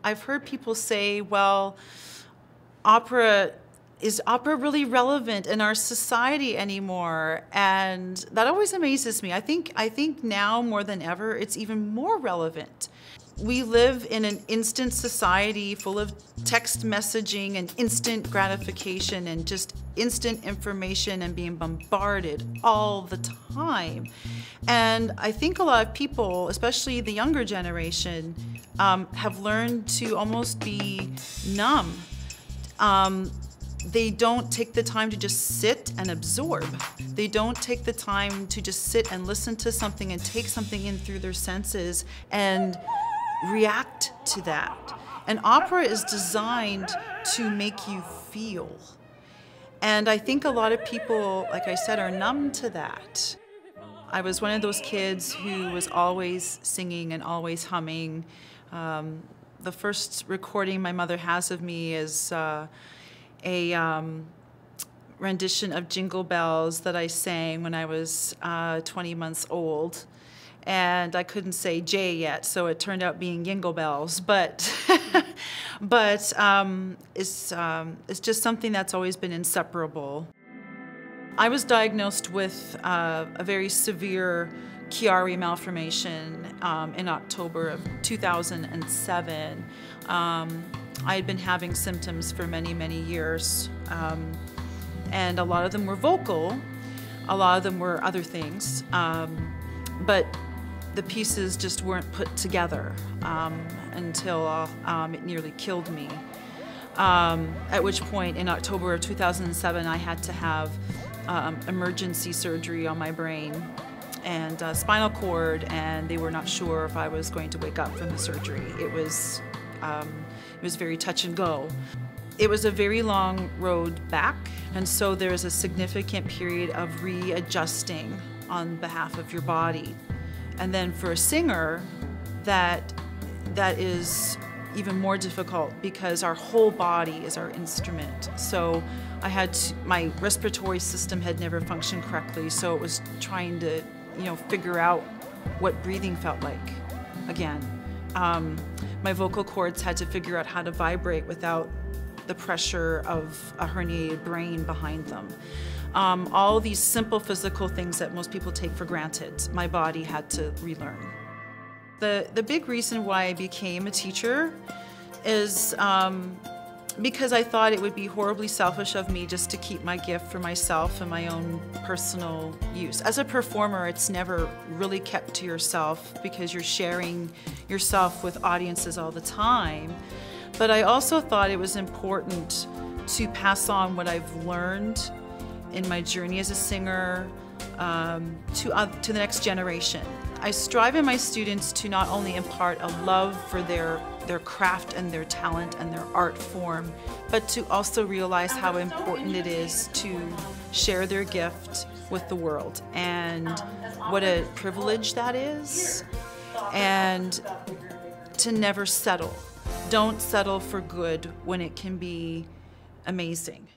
I've heard people say, well, is opera really relevant in our society anymore? And that always amazes me. I think now more than ever, it's even more relevant. We live in an instant society full of text messaging and instant gratification and just instant information and being bombarded all the time. And I think a lot of people, especially the younger generation, have learned to almost be numb. They don't take the time to just sit and absorb. They don't take the time to just sit and listen to something and take something in through their senses and react to that. And opera is designed to make you feel. And I think a lot of people, like I said, are numb to that. I was one of those kids who was always singing and always humming. The first recording my mother has of me is a rendition of Jingle Bells that I sang when I was 20 months old. And I couldn't say J yet, so it turned out being Jingle Bells. But, it's just something that's always been inseparable. I was diagnosed with a very severe Chiari malformation in October of 2007. I had been having symptoms for many, many years, and a lot of them were vocal, a lot of them were other things, but the pieces just weren't put together until it nearly killed me. At which point, in October of 2007, I had to have emergency surgery on my brain and spinal cord, and they were not sure if I was going to wake up from the surgery. It was very touch and go. It was a very long road back, and so there's a significant period of readjusting on behalf of your body. And then for a singer, that is even more difficult because our whole body is our instrument. So my respiratory system had never functioned correctly, so it was trying to, figure out what breathing felt like again. My vocal cords had to figure out how to vibrate without the pressure of a herniated brain behind them. All these simple physical things that most people take for granted, my body had to relearn. The big reason why I became a teacher is because I thought it would be horribly selfish of me just to keep my gift for myself and my own personal use. As a performer, it's never really kept to yourself because you're sharing yourself with audiences all the time. But I also thought it was important to pass on what I've learned in my journey as a singer to the next generation. I strive in my students to not only impart a love for their craft and their talent and their art form, but to also realize how important it is to share their gift with the world and what a privilege that is, and to never settle. Don't settle for good when it can be amazing.